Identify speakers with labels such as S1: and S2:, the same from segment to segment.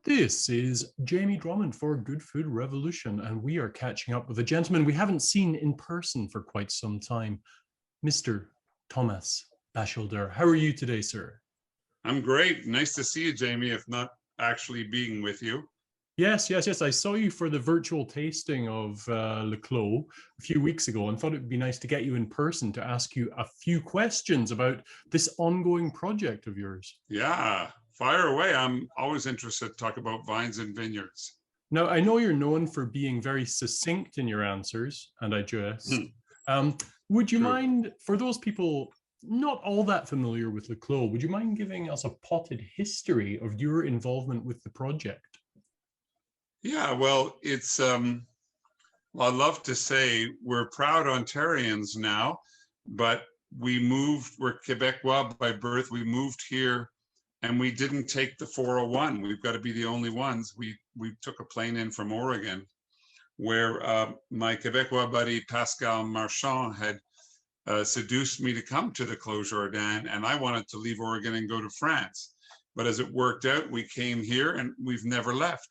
S1: This is Jamie Drummond for Good Food Revolution, and we are catching up with a gentleman we haven't seen in person for quite some time, Mr. Thomas Bachelder. How are you today, sir?
S2: I'm great. Nice to see you, Jamie, if not actually being with you.
S1: Yes. I saw you for the virtual tasting of Le Clos a few weeks ago and thought it would be nice to get you in person to ask you a few questions about this ongoing project of yours.
S2: Yeah, fire away. I'm always interested to talk about vines and vineyards.
S1: Now, I know you're known for being very succinct in your answers, and I jest. Um, would you
S2: True.
S1: mind, for those people not all that familiar with Le Clos, would you mind giving us a potted history of your involvement with the project?
S2: Yeah, well, I love to say we're proud Ontarians now, but we're Quebecois by birth. We moved here and we didn't take the 401. We've got to be the only ones. We took a plane in from Oregon, where my Quebecois buddy Pascal Marchand had seduced me to come to the Clos Jordanne, and I wanted to leave Oregon and go to France. But as it worked out, we came here and we've never left.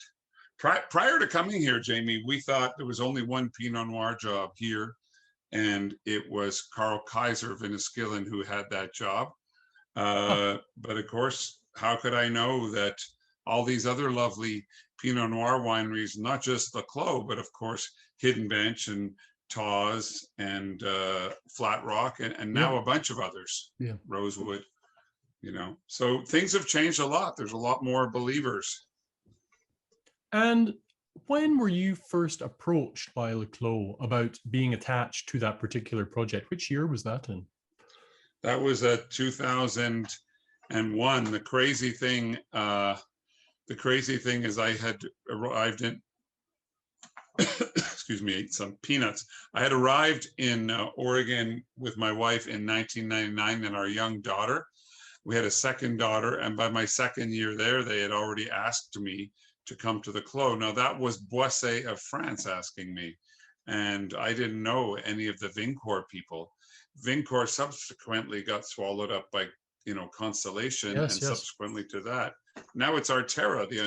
S2: Prior to coming here, Jamie, we thought there was only one Pinot Noir job here, and it was Carl Kaiser of Enniskillen who had that job. But of course, how could I know that all these other lovely Pinot Noir wineries, not just the Clos, but of course, Hidden Bench and Tawes and Flat Rock, and now a bunch of others, Rosewood, So things have changed a lot. There's a lot more believers.
S1: And when were you first approached by Le Clos about being attached to that particular project? Which year was that in?
S2: That was 2001. The crazy thing is I had arrived in, excuse me, ate some peanuts. I had arrived in Oregon with my wife in 1999 and our young daughter. We had a second daughter, and by my second year there, they had already asked me to come to the Clos. Now that was Boisset of France asking me, and I didn't know any of the Vincor people. Vincor subsequently got swallowed up by, Constellation, subsequently to that, now it's Arterra, the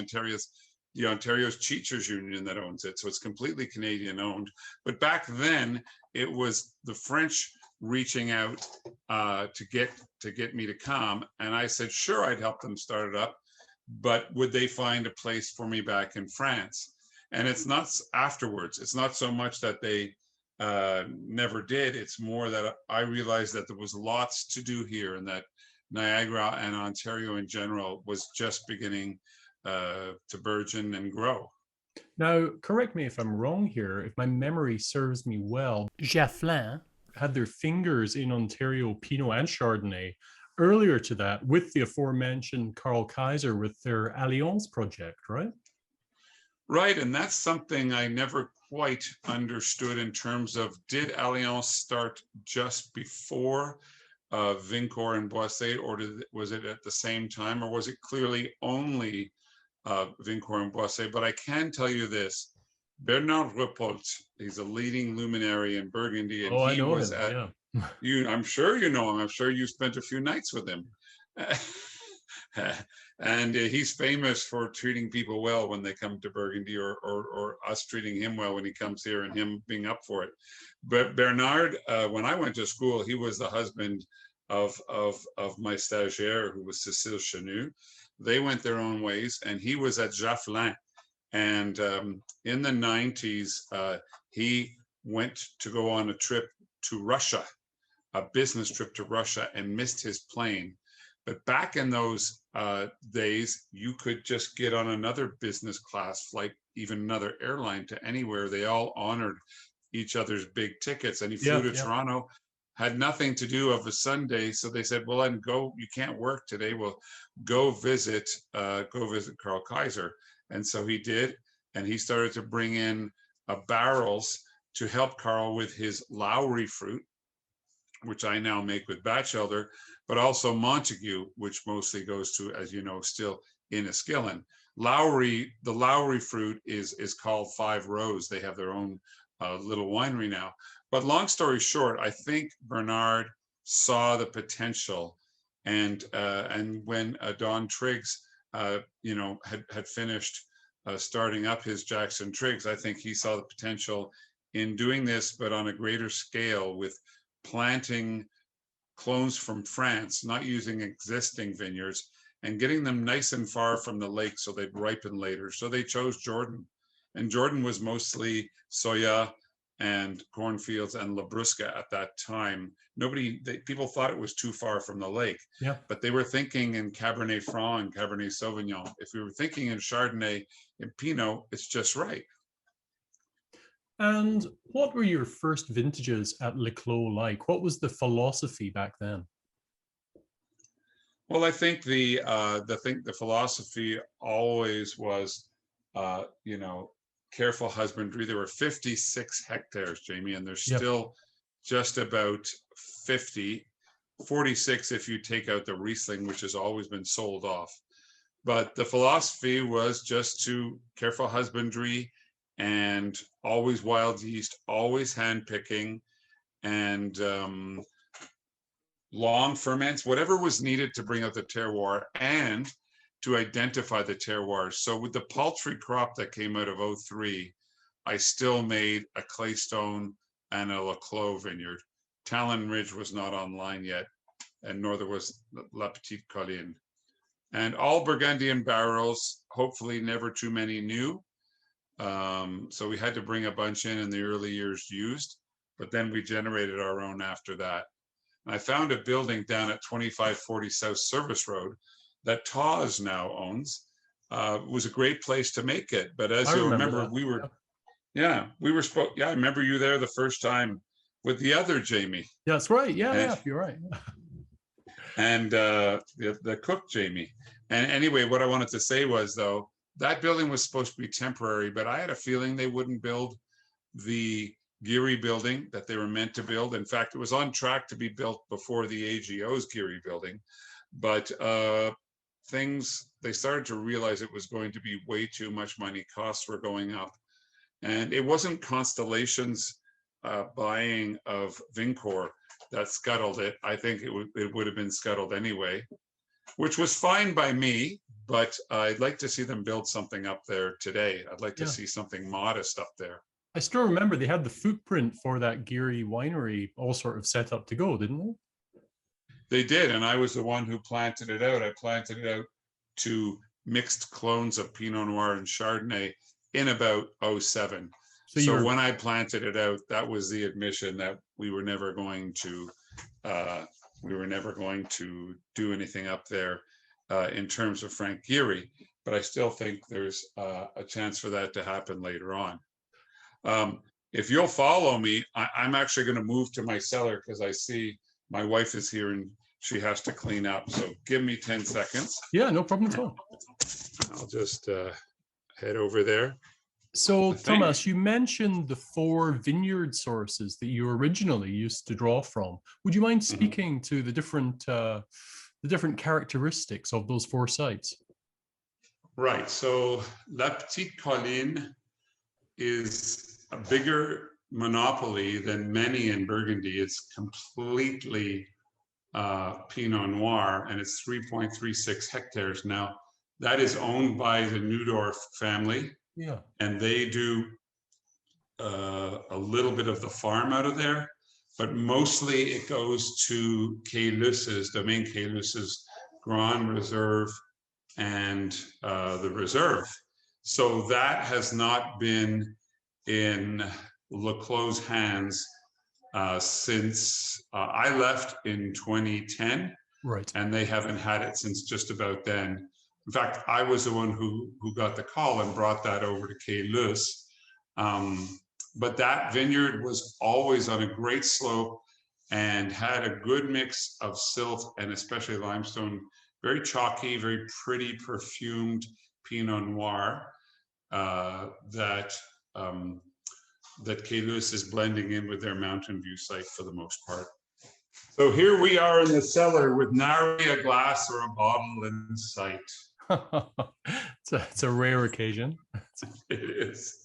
S2: Ontario's Teachers Union that owns it. So it's completely Canadian owned. But back then, it was the French reaching out to get me to come, and I said sure, I'd help them start it up, but would they find a place for me back in France? And it's not afterwards. It's not so much that they never did. It's more that I realized that there was lots to do here, and that Niagara and Ontario in general was just beginning to burgeon and grow.
S1: Now, correct me if I'm wrong here. If my memory serves me well, Jaflin had their fingers in Ontario Pinot and Chardonnay earlier to that with the aforementioned Carl Kaiser with their Alliance project, right?
S2: Right, and that's something I never quite understood in terms of, did Alliance start just before Vincor and Boisset, or was it at the same time, or was it clearly only Vincor and Boisset? But I can tell you this, Bernard Repolt, he's a leading luminary in Burgundy, and
S1: I know him.
S2: I'm sure you know him. I'm sure you spent a few nights with him. And he's famous for treating people well when they come to Burgundy, or us treating him well when he comes here, and him being up for it. But Bernard, when I went to school, he was the husband of my stagiaire, who was Cécile Chenu. They went their own ways, and he was at Jaflin. And in the 90s, he went to go on a trip to Russia, a business trip to Russia, and missed his plane. But back in those days, you could just get on another business class flight, even another airline, to anywhere. They all honored each other's big tickets. And he flew to Toronto, had nothing to do of a Sunday. So they said, well, then go, you can't work today. Well, go visit Carl Kaiser. And so he did. And he started to bring in barrels to help Carl with his Lowry fruit, which I now make with Bachelder, but also Montague, which mostly goes to, as you know, still Enniskillen. The Lowry fruit is called Five Rose. They have their own little winery now. But long story short, I think Bernard saw the potential, and when Don Triggs had finished starting up his Jackson Triggs, I think he saw the potential in doing this, but on a greater scale, with planting clones from France, not using existing vineyards, and getting them nice and far from the lake so they'd ripen later. So they chose Jordan. And Jordan was mostly soya and cornfields and Labrusca at that time. People thought it was too far from the lake,
S1: Yeah.
S2: but they were thinking in Cabernet Franc and Cabernet Sauvignon. If we were thinking in Chardonnay and Pinot, it's just right.
S1: And what were your first vintages at Le Clos like? What was the philosophy back then?
S2: Well, I think the philosophy always was, careful husbandry. There were 56 hectares, Jamie, and there's still just about 46 if you take out the Riesling, which has always been sold off. But the philosophy was just to careful husbandry and always wild yeast, always hand picking, and long ferments, whatever was needed to bring out the terroir and to identify the terroirs. So with the paltry crop that came out of 03, I still made a Claystone and a Le Clos vineyard. Talon Ridge was not online yet, and nor was La Petite Colline. And all Burgundian barrels, hopefully never too many new. So we had to bring a bunch in the early years used, but then we generated our own after that. And I found a building down at 2540 South Service Road that Taz now owns. Was a great place to make it. But as you remember, I remember you there the first time with the other Jamie.
S1: Yeah, that's right. Yeah, you're right.
S2: And the cook Jamie. And anyway, what I wanted to say was, though, that building was supposed to be temporary, but I had a feeling they wouldn't build the Geary building that they were meant to build. In fact, it was on track to be built before the AGO's Geary building, but they started to realize it was going to be way too much money. Costs were going up, and it wasn't Constellation's buying of Vincor that scuttled it. I think it would have been scuttled anyway, which was fine by me, but I'd like to see them build something up there today. I'd like to see something modest up there.
S1: I still remember they had the footprint for that Geary winery all sort of set up to go, didn't they?
S2: They did, and I was the one who planted it out. I planted it out to mixed clones of Pinot Noir and Chardonnay in about 07. So when I planted it out, that was the admission that we were never going to do anything up there in terms of Frank Geary. But I still think there's a chance for that to happen later on. If you'll follow me, I'm actually going to move to my cellar because I see my wife is here and she has to clean up. So give me 10 seconds.
S1: Yeah, no problem at all.
S2: I'll just head over there.
S1: So, Thomas, you mentioned the 4 vineyard sources that you originally used to draw from. Would you mind speaking to the different characteristics of those 4 sites?
S2: Right. So La Petite Colline is a bigger monopoly than many in Burgundy. It's completely Pinot Noir, and it's 3.36 hectares. Now, that is owned by the Neudorf family.
S1: Yeah.
S2: And they do a little bit of the farm out of there, but mostly it goes to Quai-Lus's, Domaine Quai-Lus's Grand Reserve and the Reserve. So that has not been in Le Clos' hands since I left in 2010.
S1: Right.
S2: And they haven't had it since just about then. In fact, I was the one who got the call and brought that over to Quai-Lus. But that vineyard was always on a great slope and had a good mix of silt and especially limestone, very chalky, very pretty perfumed Pinot Noir that Quai-Lus is blending in with their Mountain View site for the most part. So here we are in the cellar with nary a glass or a bottle in sight.
S1: It's a rare occasion.
S2: It is.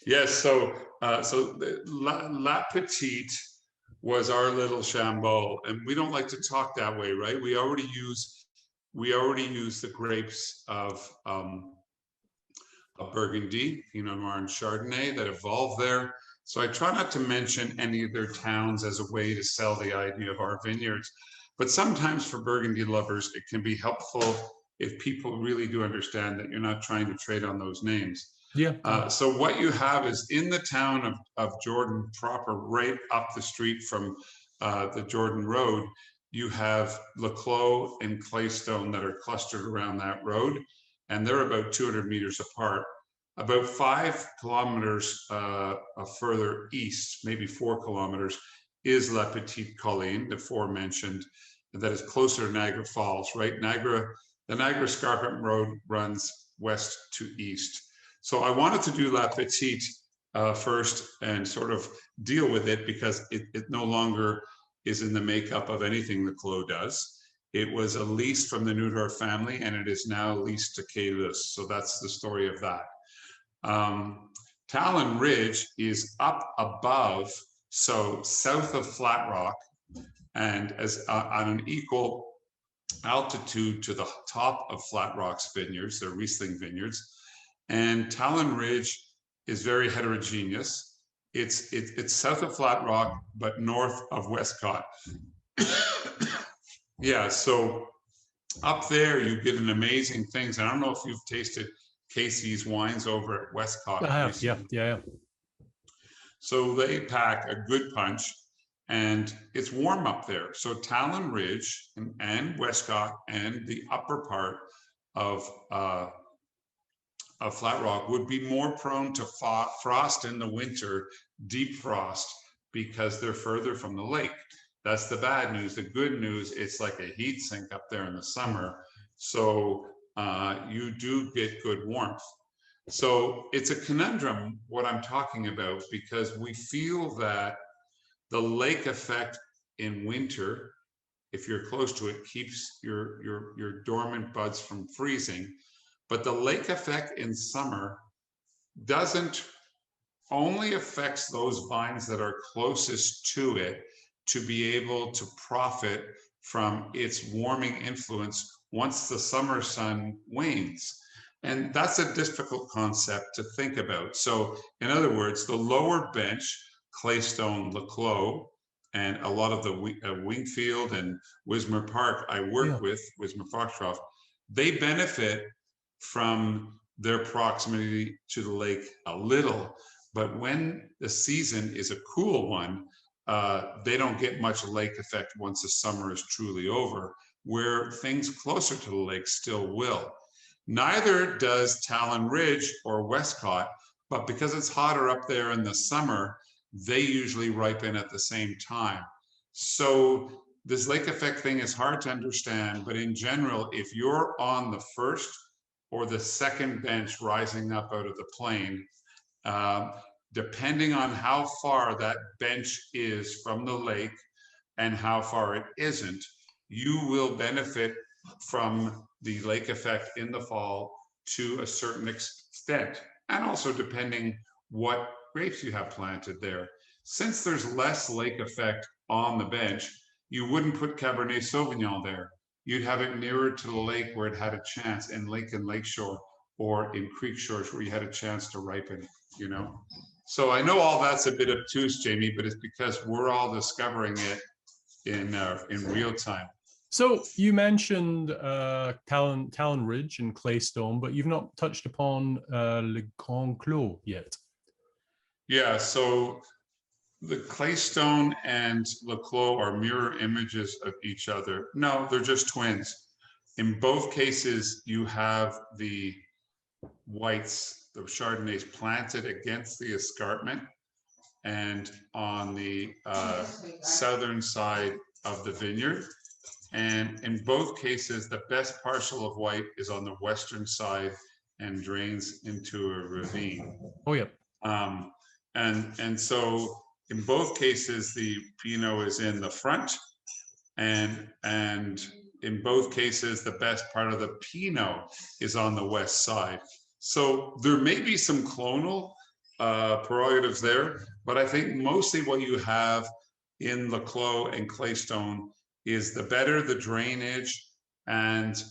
S2: Yes, so La Petite was our little Chambeau, and we don't like to talk that way, right? We already use we already use the grapes of Burgundy, Pinot Noir and Chardonnay that evolved there. So I try not to mention any of their towns as a way to sell the idea of our vineyards. But sometimes for Burgundy lovers, it can be helpful if people really do understand that you're not trying to trade on those names.
S1: Yeah.
S2: So what you have is in the town of Jordan proper, right up the street from the Jordan Road, you have Le Clos and Claystone that are clustered around that road, and they're about 200 meters apart. About 5 kilometers further east, maybe 4 kilometers, is La Petite Colline, the aforementioned, that is closer to Niagara Falls, right? The Niagara Escarpment Road runs west to east. So I wanted to do La Petite first and sort of deal with it because it no longer is in the makeup of anything the Clos does. It was a lease from the Neudorf family, and it is now leased to Caylus. So that's the story of that. Talon Ridge is up above, so south of Flat Rock, and as on an equal altitude to the top of Flat Rock's vineyards, they're Riesling vineyards. And Talon Ridge is very heterogeneous. It's south of Flat Rock, but north of Westcott. Yeah, so up there you get an amazing things. And I don't know if you've tasted Casey's wines over at Westcott.
S1: I have, yeah.
S2: So they pack a good punch, and it's warm up there. So Talon Ridge and Westcott and the upper part of Flat Rock would be more prone to frost in the winter, deep frost, because they're further from the lake. That's the bad news. The good news, it's like a heat sink up there in the summer. So you do get good warmth. So it's a conundrum what I'm talking about, because we feel that the lake effect in winter, if you're close to it, keeps your dormant buds from freezing. But the lake effect in summer only affects those vines that are closest to it to be able to profit from its warming influence once the summer sun wanes. And that's a difficult concept to think about. So in other words, the lower bench, Claystone, Le Clos, and a lot of the Wingfield and Wismar Park I work with, Wismar Foxcroft, they benefit from their proximity to the lake a little. But when the season is a cool one, they don't get much lake effect once the summer is truly over, where things closer to the lake still will. Neither does Talon Ridge or Westcott, but because it's hotter up there in the summer, they usually ripen at the same time. So this lake effect thing is hard to understand, but in general, if you're on the first or the second bench rising up out of the plain, depending on how far that bench is from the lake and how far it isn't, you will benefit from the lake effect in the fall to a certain extent, and also depending what grapes you have planted there. Since there's less lake effect on the bench, you wouldn't put Cabernet Sauvignon there. You'd have it nearer to the lake where it had a chance, in Lake and Lakeshore, or in creek shores where you had a chance to ripen, you know? So I know all that's a bit obtuse, Jamie, but it's because we're all discovering it in real time.
S1: So you mentioned Talon Ridge and Claystone, but you've not touched upon Le Grand Clos yet.
S2: Yeah, so the Claystone and Le Clos are mirror images of each other. No, they're just twins. In both cases, you have the whites, the Chardonnays planted against the escarpment and on the southern side of the vineyard. And in both cases, the best parcel of white is on the western side and drains into a ravine.
S1: Oh, yeah.
S2: And so in both cases, the Pinot is in the front, and in both cases, the best part of the Pinot is on the west side. So there may be some clonal prerogatives there, but I think mostly what you have in Le Clos and Claystone is the better the drainage and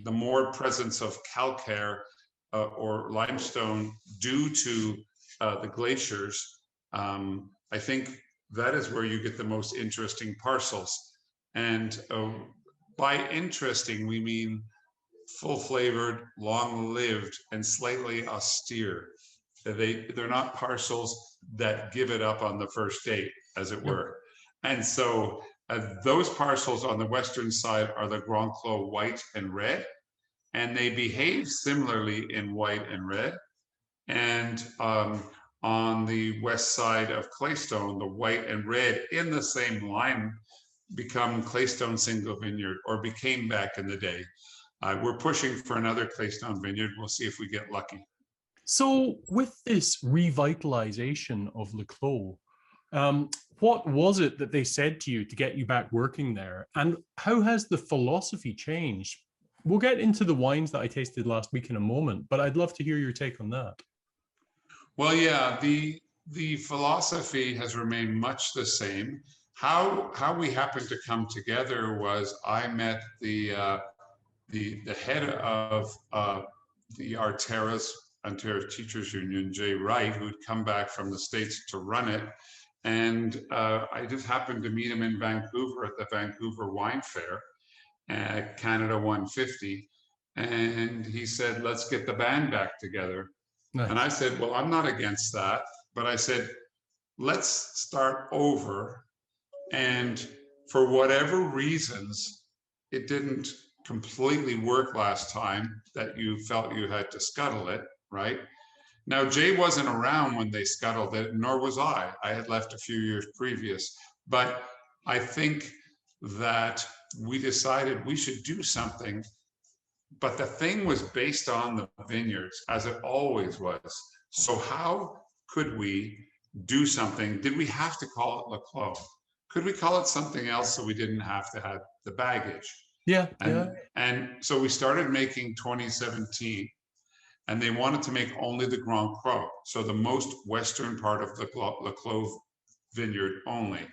S2: the more presence of calcare or limestone due to the glaciers, I think that is where you get the most interesting parcels. And by interesting, we mean full flavored, long lived, and slightly austere. They're not parcels that give it up on the first date, as it were. And so those parcels on the western side are the Grand Clos white and red, and they behave similarly in white and red. And on the west side of Claystone, the white and red in the same line become Claystone single vineyard, or became back in the day. We're pushing for another Claystone vineyard. We'll see if we get lucky.
S1: So with this revitalization of Le Clos, what was it that they said to you to get you back working there? And how has the philosophy changed? We'll get into the wines that I tasted last week in a moment, but I'd love to hear your take on that.
S2: Well, yeah, the philosophy has remained much the same. How we happened to come together was I met the head of the Arteras, Ontario Teachers Union, Jay Wright, who'd come back from the States to run it. And I just happened to meet him in Vancouver at the Vancouver Wine Fair at Canada 150. And he said, let's get the band back together. Nice. And I said, well, I'm not against that. But I said, let's start over. And for whatever reasons, it didn't completely work last time, that you felt you had to scuttle it, right? Now, Jay wasn't around when they scuttled it, nor was I. I had left a few years previous. But I think that we decided we should do something. But the thing was based on the vineyards, as it always was. So how could we do something? Did we have to call it Le Clos? Could we call it something else so we didn't have to have the baggage?
S1: Yeah.
S2: And so we started making 2017, and they wanted to make only the Grand Cru, so the most western part of the Le Clos vineyard only.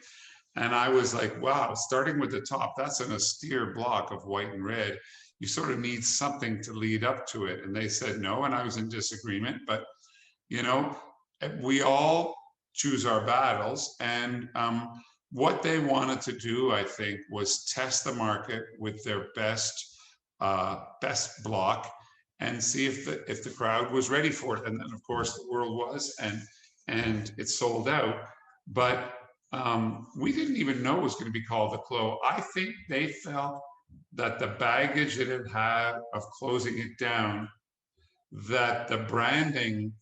S2: And I was like, wow, starting with the top, that's an austere block of white and red. You sort of need something to lead up to it. And they said no, and I was in disagreement. But, you know, we all choose our battles. And what they wanted to do, I think, was test the market with their best block and see if the crowd was ready for it. And then, of course, the world was, and it sold out. But we didn't even know it was going to be called the Clos. I think they felt that the baggage that it had of closing it down, that the branding,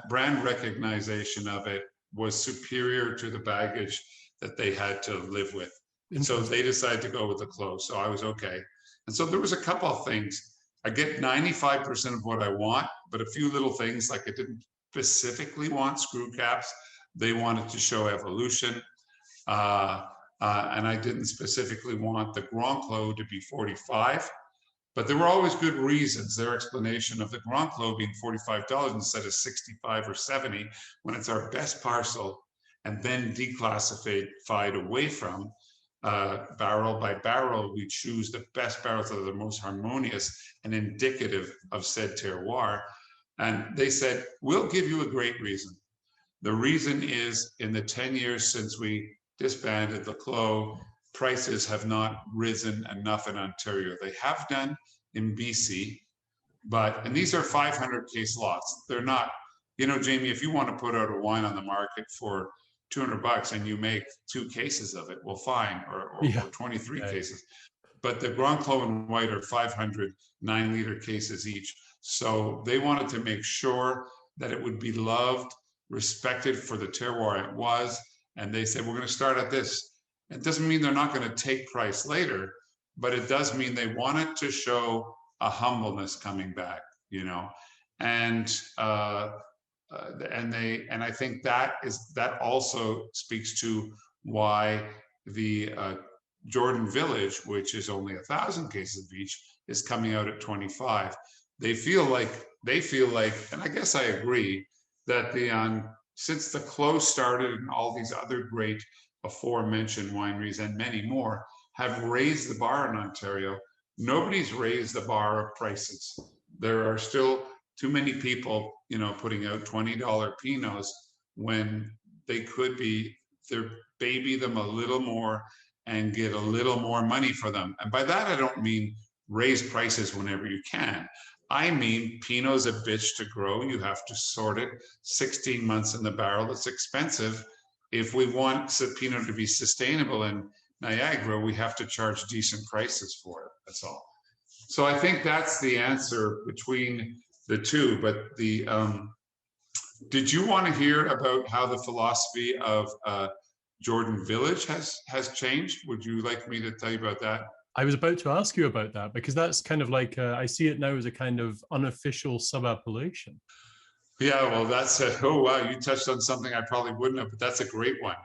S2: brand recognition of it was superior to the baggage that they had to live with. And so they decided to go with the Clos. So I was okay. And so there was a couple of things. I get 95% of what I want, but a few little things, like I didn't specifically want screw caps. They wanted to show evolution. And I didn't specifically want the Grand Clos to be 45, but there were always good reasons. Their explanation of the Grand Clos being $45 instead of 65 or 70, when it's our best parcel, and then declassified away from barrel by barrel, we choose the best barrels that are the most harmonious and indicative of said terroir. And they said, we'll give you a great reason. The reason is, in the 10 years since we disbanded the Clos, prices have not risen enough in Ontario. They have done in BC, and these are 500 case lots. They're not, you know, Jamie, if you want to put out a wine on the market for $200 and you make 2 cases of it, well, fine, or 23 cases. But the Grand Clos and white are 500 9-liter cases each. So they wanted to make sure that it would be loved, respected for the terroir it was. And they said, we're going to start at this. It doesn't mean they're not going to take price later, but it does mean they wanted to show a humbleness coming back, you know. And I think that also speaks to why the Jordan Village, which is only 1,000 cases of each, is coming out at 25. They feel like, and I guess I agree, that since the Clos started and all these other great aforementioned wineries and many more have raised the bar in Ontario, nobody's raised the bar of prices. There are still too many people, putting out $20 Pinots when they could be, they're baby them a little more and get a little more money for them. And by that, I don't mean raise prices whenever you can. I mean, Pinot's a bitch to grow. You have to sort it 16 months in the barrel. It's expensive. If we want Pinot to be sustainable in Niagara, we have to charge decent prices for it. That's all. So I think that's the answer between the two. But did you want to hear about how the philosophy of Jordan Village has changed? Would you like me to tell you about that?
S1: I was about to ask you about that, because that's kind of like, I see it now as a kind of unofficial sub-appellation.
S2: Yeah, well, oh wow, you touched on something I probably wouldn't have, but that's a great one.